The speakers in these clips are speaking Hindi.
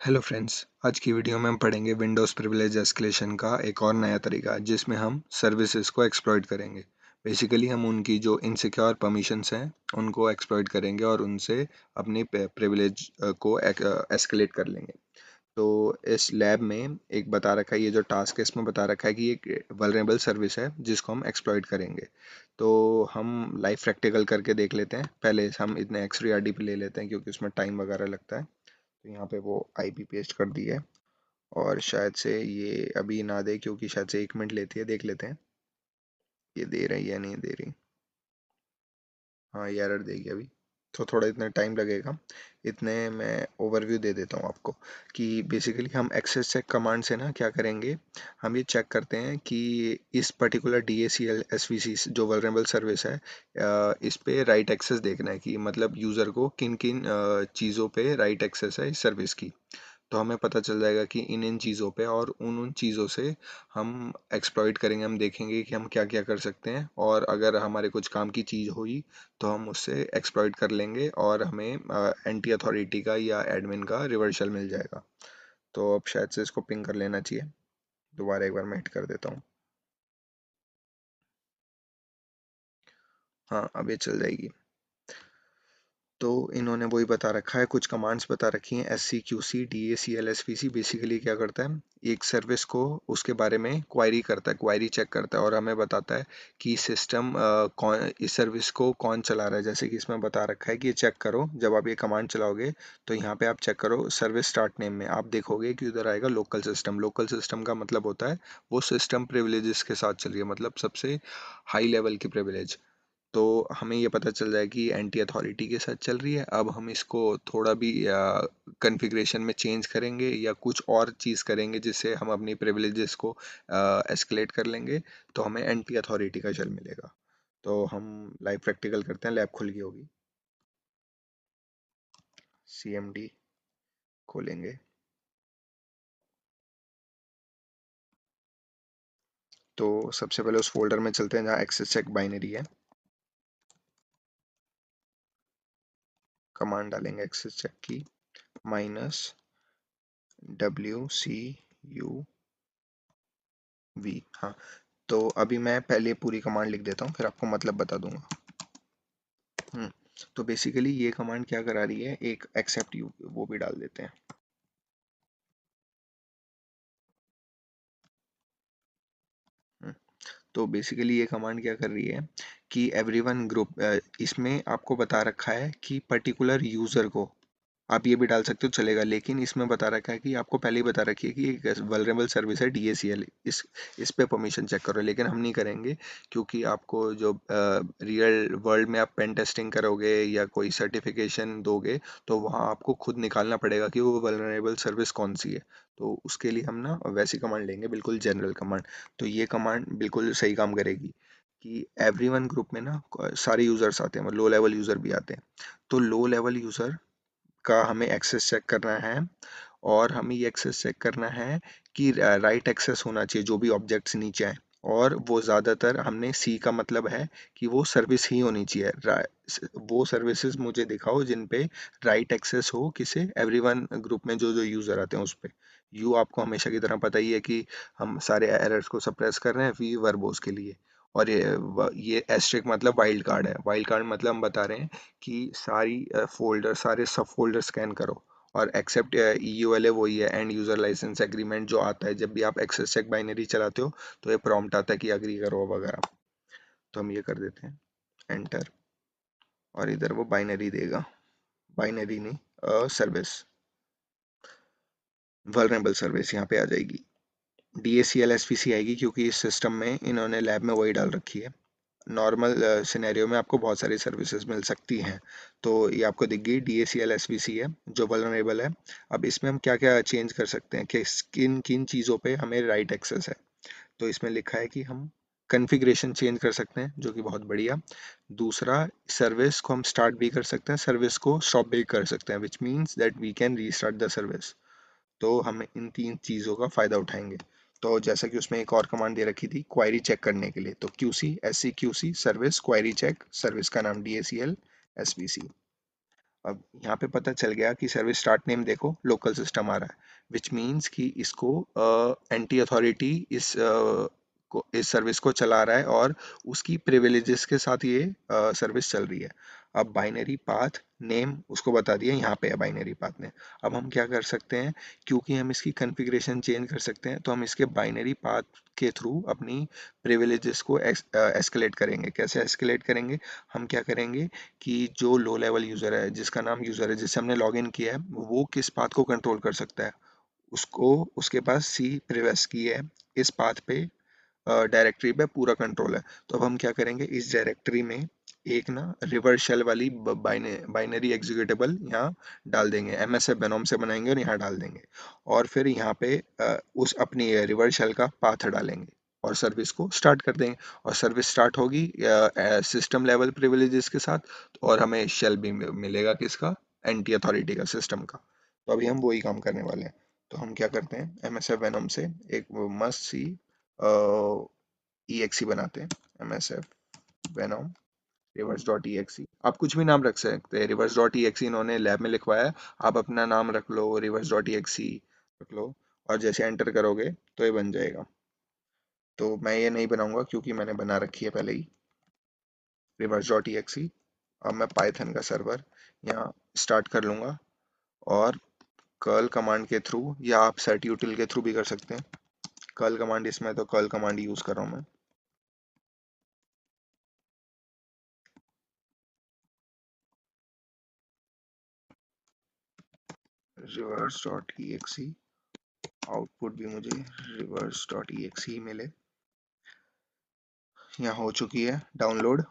हेलो फ्रेंड्स, आज की वीडियो में हम पढ़ेंगे विंडोज़ प्रिविलेज एस्केलेशन का एक और नया तरीका जिसमें हम सर्विसेज को एक्सप्लॉइट करेंगे। बेसिकली हम उनकी जो इनसिक्योर परमिशंस हैं उनको एक्सप्लॉइट करेंगे और उनसे अपनी प्रिविलेज को एस्केलेट कर लेंगे। तो इस लैब में एक बता रखा है, ये जो टास्क है इसमें बता रखा है कि एक वल्नरेबल सर्विस है जिसको हम एक्सप्लॉइट करेंगे। तो हम लाइव प्रैक्टिकल करके देख लेते हैं। पहले हम इतने XRD पे ले लेते हैं क्योंकि उसमें टाइम वगैरह लगता है। तो यहाँ पे वो आईपी पेस्ट कर दी है और शायद से ये अभी ना दे क्योंकि शायद से 1 मिनट लेती है। देख लेते हैं ये दे रही है या नहीं दे रही। हाँ, ये एरर देगी अभी, तो थोड़ा इतना टाइम लगेगा। इतने मैं ओवरव्यू दे देता हूँ आपको कि बेसिकली हम एक्सेस चेक कमांड से ना क्या करेंगे। हम ये चेक करते हैं कि इस पर्टिकुलर DACL SVC जो वल्नरेबल सर्विस है, इस पे राइट एक्सेस देखना है कि मतलब यूज़र को किन किन चीज़ों पे राइट एक्सेस है इस सर्विस की। तो हमें पता चल जाएगा कि इन इन चीज़ों पे और उन उन चीज़ों से हम एक्सप्लॉइट करेंगे। हम देखेंगे कि हम क्या क्या कर सकते हैं और अगर हमारे कुछ काम की चीज़ हुई तो हम उससे एक्सप्लॉइट कर लेंगे और हमें एंटी अथॉरिटी का या एडमिन का रिवर्सल मिल जाएगा। तो अब शायद से इसको पिंग कर लेना चाहिए। दोबारा एक बार मैं हिट कर देता हूँ। हाँ, अब ये चल जाएगी। तो इन्होंने वही बता रखा है, कुछ कमांड्स बता रखी हैं। SCQC DACL SVC बेसिकली क्या करता है, एक सर्विस को उसके बारे में क्वायरी करता है, क्वायरी चेक करता है और हमें बताता है कि सिस्टम कौन इस सर्विस को कौन चला रहा है। जैसे कि इसमें बता रखा है कि ये चेक करो, जब आप ये कमांड चलाओगे तो यहाँ पे आप चेक करो सर्विस स्टार्ट नेम में आप देखोगे कि उधर आएगा लोकल सिस्टम। लोकल सिस्टम का मतलब होता है वो सिस्टम प्रिविलेजेस के साथ चल रही है, मतलब सबसे हाई लेवल की प्रिविलेज। तो हमें ये पता चल जाए कि एंटी अथॉरिटी के साथ चल रही है। अब हम इसको थोड़ा भी कॉन्फ़िगरेशन में चेंज करेंगे या कुछ और चीज़ करेंगे जिससे हम अपनी प्रिविलेजेस को एस्केलेट कर लेंगे, तो हमें एंटी अथॉरिटी का शल मिलेगा। तो हम लाइव प्रैक्टिकल करते हैं। लैब खुल गई होगी, CMD खोलेंगे। तो सबसे पहले उस फोल्डर में चलते हैं जहाँ एक्सेस चेक बाइनरी है। कमांड डालेंगे एक्सेस चेक की -WCUV। हाँ, तो अभी मैं पहले पूरी कमांड लिख देता हूँ फिर आपको मतलब बता दूंगा। तो बेसिकली ये कमांड क्या करा रही है, एक एक्सेप्ट यू वो भी डाल देते हैं। हम्म, तो बेसिकली ये कमांड क्या कर रही है कि एवरीवन ग्रुप, इसमें आपको बता रखा है कि पर्टिकुलर यूजर को आप ये भी डाल सकते हो चलेगा, लेकिन इसमें बता रखा है कि आपको पहले ही बता रखी है कि एक वल्नरेबल सर्विस है DACL, इस पे परमिशन चेक करो। लेकिन हम नहीं करेंगे क्योंकि आपको जो रियल वर्ल्ड में आप पेन टेस्टिंग करोगे या कोई सर्टिफिकेशन दोगे तो वहाँ आपको खुद निकालना पड़ेगा कि वो वल्नरेबल सर्विस कौन सी है। तो उसके लिए हम ना वैसी कमांड लेंगे, बिल्कुल जनरल कमांड। तो ये कमांड बिल्कुल सही काम करेगी कि एवरीवन ग्रुप में ना सारे यूजर्स आते हैं, लो लेवल यूजर भी आते हैं। तो लो लेवल यूजर का हमें एक्सेस चेक करना है और हमें ये एक्सेस चेक करना है कि राइट एक्सेस होना चाहिए जो भी ऑब्जेक्ट्स नीचे आए। और वो ज़्यादातर हमने सी का मतलब है कि वो सर्विस ही होनी चाहिए। वो सर्विसेज मुझे दिखाओ जिन पे राइट एक्सेस हो किसे, एवरीवन ग्रुप में जो जो यूज़र आते हैं उस पे। यू आपको हमेशा की तरह पता ही है कि हम सारे एरर्स को सप्रेस कर रहे हैं वी वर्बोस के लिए। और ये एस्ट्रिक मतलब वाइल्ड कार्ड है। वाइल्ड कार्ड मतलब हम बता रहे हैं कि सारी फोल्डर सारे सब फोल्डर स्कैन करो। और एक्सेप्ट EULA वही है, एंड यूजर लाइसेंस एग्रीमेंट, जो आता है जब भी आप एक्सेस चेक बाइनरी चलाते हो तो ये प्रॉम्प्ट आता है कि अग्री करो वगैरह। तो हम ये कर देते हैं एंटर और इधर वो बाइनरी देगा। बाइनरी नहीं, सर्विस वल्नरेबल सर्विस यहाँ पे आ जाएगी। DACL SPC आएगी क्योंकि इस सिस्टम में इन्होंने लैब में वही डाल रखी है। नॉर्मल सिनेरियो में आपको बहुत सारी सर्विसेज मिल सकती हैं। तो ये आपको दिख गई DACL SVC है जो वल्नरेबल है। अब इसमें हम क्या क्या चेंज कर सकते हैं कि किन किन चीज़ों पे हमें राइट एक्सेस है। तो इसमें लिखा है कि हम कॉन्फ़िगरेशन चेंज कर सकते हैं जो कि बहुत बढ़िया। दूसरा, सर्विस को हम स्टार्ट भी कर सकते हैं, सर्विस को स्टॉप भी कर सकते हैं, which means that we can restart the service. तो हम इन तीन चीज़ों का फ़ायदा उठाएंगे। तो जैसा कि उसमें एक और कमांड दे रखी थी क्वायरी चेक करने के लिए, तो QC SCQC service query check, service का नाम DACL SVC। अब यहाँ पे पता चल गया कि सर्विस स्टार्ट नेम देखो लोकल सिस्टम आ रहा है, विच मीन्स कि इसको एंटी अथॉरिटी इस सर्विस को चला रहा है और उसकी प्रिविलेजेस के साथ ये सर्विस चल रही है। अब बाइनरी पाथ नेम उसको बता दिया, यहाँ पे है बाइनरी पाथ नेम। अब हम क्या कर सकते हैं, क्योंकि हम इसकी कॉन्फ़िगरेशन चेंज कर सकते हैं, तो हम इसके बाइनरी पाथ के थ्रू अपनी प्रिविलेजेस को एस्केलेट करेंगे। कैसे एस्केलेट करेंगे, हम क्या करेंगे कि जो लो लेवल यूज़र है, जिसका नाम यूज़र है, जिससे हमने लॉगिन किया है, वो किस पाथ को कंट्रोल कर सकता है, उसको उसके पास सी प्रिवेस की है, इस पाथ पे डायरेक्टरी पे पूरा कंट्रोल है। तो अब हम क्या करेंगे, इस डायरेक्टरी में एक ना रिवर्स शेल वाली बाइनरी एग्जीक्यूटेबल यहाँ डाल देंगे, एमएसएफ वेनोम से बनाएंगे और यहाँ डाल देंगे, और फिर यहाँ पे उस अपनी रिवर्स शेल का पाथ डालेंगे और सर्विस को स्टार्ट कर देंगे। और सर्विस स्टार्ट होगी सिस्टम लेवल प्रिविलेजेस के साथ, और हमें शेल भी मिलेगा किसका, एंटी अथॉरिटी का, सिस्टम का। तो अभी हम वही काम करने वाले हैं। तो हम क्या करते हैं, एमएसएफ वेनोम से एक मस्ट सी EXE बनाते हैं, MSF Venom reverse dot EXE। आप कुछ भी नाम रख सकते हैं, रिवर्स डॉट EXE इन्होंने लैब में लिखवाया है, आप अपना नाम रख लो, रिवर्स डॉट EXE रख लो, और जैसे एंटर करोगे तो ये बन जाएगा। तो मैं ये नहीं बनाऊंगा क्योंकि मैंने बना रखी है पहले ही रिवर्स डॉट EXE। अब मैं पाइथन का सर्वर यहाँ स्टार्ट कर लूँगा, और कर्ल कमांड के थ्रू, या आप सेट यूटिल के थ्रू भी कर सकते हैं। कर्ल कमांड, इसमें तो कर्ल कमांड यूज़ कर रहा हूँ मैं। रिवर्स डॉट EXE, आउटपुट भी मुझे रिवर्स डॉट EXE ही मिले। यहाँ हो चुकी है डाउनलोड,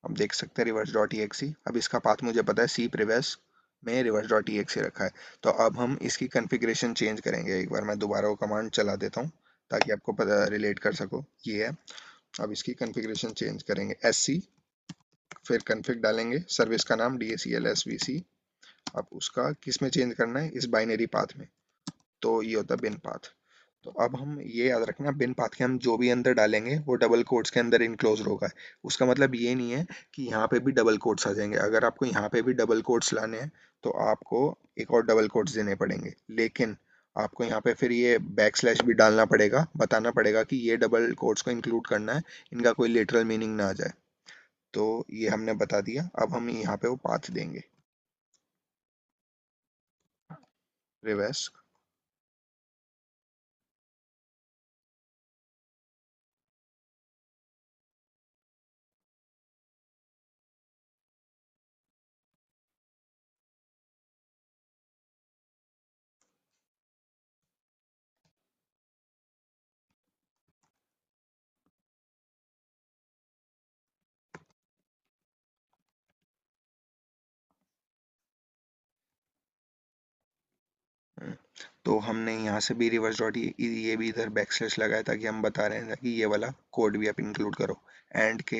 हम देख सकते हैं रिवर्स डॉट EXE। अब इसका पाथ मुझे पता है, सी प्रिवेस में रिवर्स डॉट EXE रखा है। तो अब हम इसकी कॉन्फ़िगरेशन चेंज करेंगे। एक बार मैं दोबारा वो कमांड चला देता हूँ ताकि आपको पता रिलेट कर सको, ये है। अब इसकी कॉन्फ़िगरेशन चेंज करेंगे, SC, फिर कॉन्फ़िग डालेंगे, सर्विस का नाम DACL SVC। अब उसका किस में चेंज करना है, इस बाइनरी पाथ में। तो ये होता है बिन पाथ। तो अब हम ये याद रखना, बिन पाथ के हम जो भी अंदर डालेंगे वो डबल कोट्स के अंदर इनक्लोज होगा। उसका मतलब ये नहीं है कि यहाँ पे भी डबल कोट्स आ जाएंगे। अगर आपको यहाँ पे भी डबल कोट्स लाने हैं तो आपको एक और डबल कोट्स देने पड़ेंगे, लेकिन आपको यहाँ पे फिर ये बैक स्लैश भी डालना पड़ेगा, बताना पड़ेगा कि ये डबल कोट्स को इंक्लूड करना है, इनका कोई लिटरल मीनिंग ना आ जाए। तो ये हमने बता दिया। अब हम यहाँ पे वो पाथ देंगे, रिवर्स। तो हमने यहाँ से भी रिवर्स डॉट ये भी इधर बैक स्लैश लगाया, ताकि हम बता रहे हैं कि ये वाला कोड भी आप इंक्लूड करो। एंड के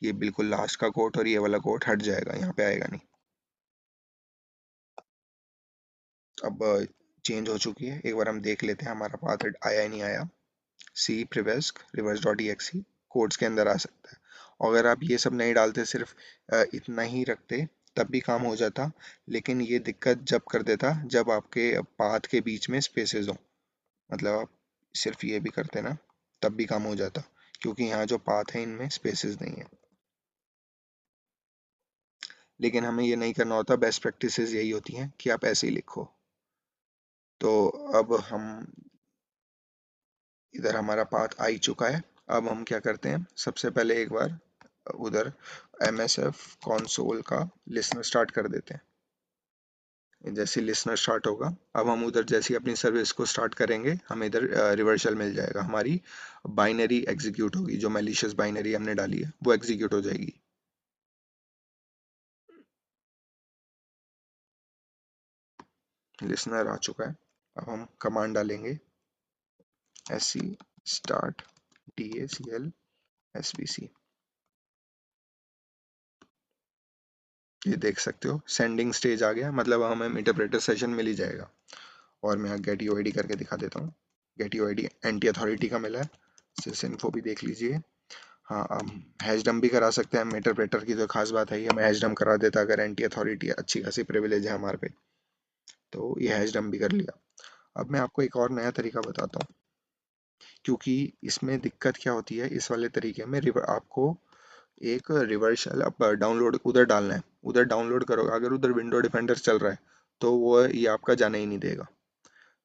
ये बिल्कुल लास्ट का कोड और ये वाला कोड हट जाएगा, यहाँ पे आएगा नहीं। अब चेंज हो चुकी है, एक बार हम देख लेते हैं हमारा पाथ आया ही नहीं आया। सी प्रिवेस रिवर्स डॉट EXE कोड्स के अंदर आ सकता है। अगर आप ये सब नहीं डालते, सिर्फ इतना ही रखते, तब भी काम हो जाता। लेकिन ये दिक्कत जब कर देता जब आपके पाथ के बीच में स्पेसेस हो। मतलब आप सिर्फ ये भी करते ना, तब भी काम हो जाता, क्योंकि यहाँ जो पाथ है इनमें स्पेसेस नहीं है। लेकिन हमें ये नहीं करना होता, बेस्ट प्रैक्टिसेस यही होती हैं कि आप ऐसे ही लिखो। तो अब हम इधर हमारा पाथ आ ही चुका है। अब हम क्या करते हैं, सबसे पहले एक बार उधर MSF कंसोल का लिसनर स्टार्ट कर देते हैं। जैसे लिसनर स्टार्ट होगा, अब हम उधर जैसे ही अपनी सर्विस को स्टार्ट करेंगे, हमें इधर रिवर्सल मिल जाएगा, हमारी बाइनरी एग्जीक्यूट होगी, जो मैलिशियस बाइनरी हमने डाली है वो एग्जीक्यूट हो जाएगी। लिसनर आ चुका है। अब हम कमांड डालेंगे, SC स्टार्ट DACL SVC। ये देख सकते हो सेंडिंग स्टेज आ गया, मतलब हमें इंटरप्रेटर सेशन मिल ही जाएगा। और मैं गेट यूआईडी करके दिखा देता हूँ। गेट यूआईडी एंटी अथॉरिटी का मिला है, सिस इन्फो भी देख लीजिए। हाँ, हम हैश डंप भी करा सकते हैं। मेटरप्रेटर की तो खास बात है, ये हमें हैश डंप करा देता अगर एंटी अथॉरिटी अच्छी खासी प्रिविलेज है हमारे पे, तो ये हैश डंप भी कर लिया। अब मैं आपको एक और नया तरीका बताता हूँ, क्योंकि इसमें दिक्कत क्या होती है, इस वाले तरीके में आपको एक रिवर्सल अप डाउनलोड उधर डालना है, उधर डाउनलोड करोगे अगर उधर विंडो डिफेंडर चल रहा है तो वो ये आपका जाने ही नहीं देगा,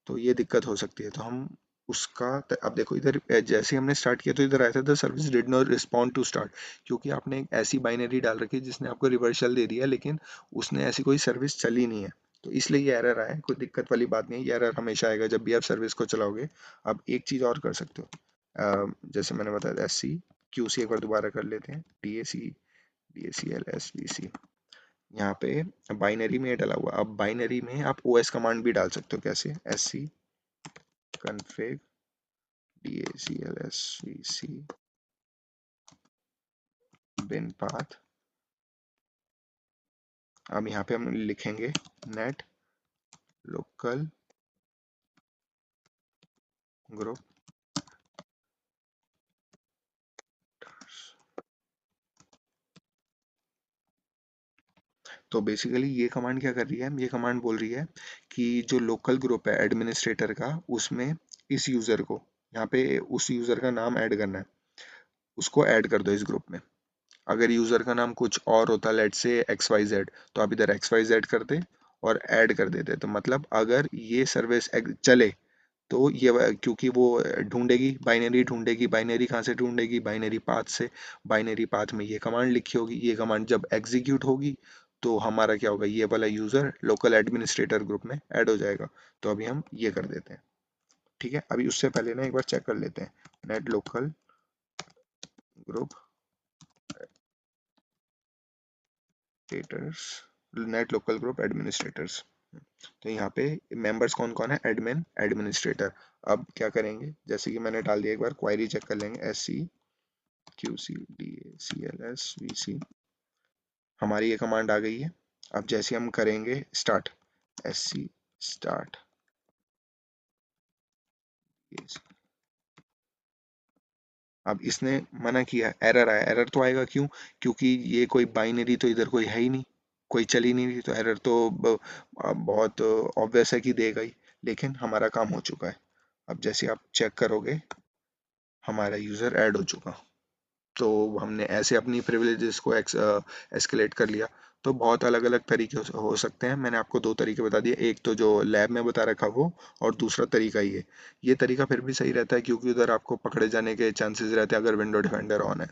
तो ये दिक्कत हो सकती है। तो हम उसका अब देखो इधर जैसे हमने स्टार्ट किया तो इधर आया था the service did not respond to start, क्योंकि आपने एक ऐसी बाइनरी डाल रखी है जिसने आपको रिवर्सल दे दिया, लेकिन उसने ऐसी कोई सर्विस चली नहीं है, तो इसलिए ये एरर आया है। कोई दिक्कत वाली बात नहीं है, ये एरर हमेशा आएगा जब भी आप सर्विस को चलाओगे। अब एक चीज़ और कर सकते हो, जैसे मैंने बताया एस सी क्यू सी, एक बार दोबारा कर लेते हैं, D A C L S B C, यहाँ पे बाइनरी में ये डला हुआ। अब बाइनरी में आप ओ एस कमांड भी डाल सकते हो, कैसे, S C config DACLSVC bin path। अब यहाँ पे हम लिखेंगे नेट लोकल ग्रुप। तो बेसिकली ये कमांड क्या कर रही है, ये कमांड बोल रही है कि जो लोकल ग्रुप है एडमिनिस्ट्रेटर का, उसमें इस यूजर को, यहाँ पे उस यूजर का नाम ऐड करना है, उसको ऐड कर दो इस ग्रुप में। अगर यूजर का नाम कुछ और होता, लेट से एक्स वाई जेड, तो आप इधर एक्स वाई जेड कर दे और ऐड कर देते, तो मतलब अगर ये सर्विस चले तो ये क्योंकि वो ढूंढेगी, बाइनरी ढूंढेगी, बाइनरी कहाँ से ढूंढेगी, बाइनरी पाथ से, बाइनरी पाथ में ये कमांड लिखी होगी, ये कमांड जब एग्जीक्यूट होगी तो हमारा क्या होगा, ये वाला यूजर लोकल एडमिनिस्ट्रेटर ग्रुप में ऐड हो जाएगा। तो अभी हम ये कर देते हैं, ठीक है। अभी उससे पहले ना एक बार चेक कर लेते हैं, net local group administrators, net local group administrators. तो यहाँ पे मेंबर्स कौन कौन है, एडमिन एडमिनिस्ट्रेटर। अब क्या करेंगे, जैसे कि मैंने डाल दिया, एक बार क्वायरी चेक कर लेंगे, S C Q C D A C L S V C, हमारी ये कमांड आ गई है। अब जैसे हम करेंगे स्टार्ट, एस सी स्टार्ट, अब इसने मना किया, एरर आया। एरर तो आएगा क्यों, क्योंकि ये कोई बाइनरी तो इधर कोई है ही नहीं, कोई चली नहीं रही, तो एरर तो बहुत ऑब्वियस है कि देगा ही, लेकिन हमारा काम हो चुका है। अब जैसे आप चेक करोगे हमारा यूज़र ऐड हो चुका, तो हमने ऐसे अपनी प्रिविलेजेस को एस्केलेट कर लिया। तो बहुत अलग अलग तरीके हो सकते हैं, मैंने आपको दो तरीके बता दिए, एक तो जो लैब में बता रखा वो, और दूसरा तरीका ये तरीका फिर भी सही रहता है, क्योंकि उधर आपको पकड़े जाने के चांसेस रहते हैं अगर विंडो डिफेंडर ऑन है।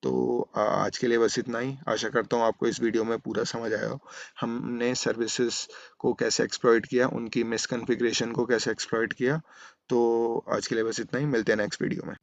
तो आज के लिए बस इतना ही, आशा करता हूँ आपको इस वीडियो में पूरा समझ आया हो, हमने सर्विसेज को कैसे एक्सप्लॉइट किया, उनकी मिसकॉन्फ़िगरेशन को कैसे एक्सप्लॉइट किया। तो आज के लिए बस इतना ही, मिलते हैं नेक्स्ट वीडियो में।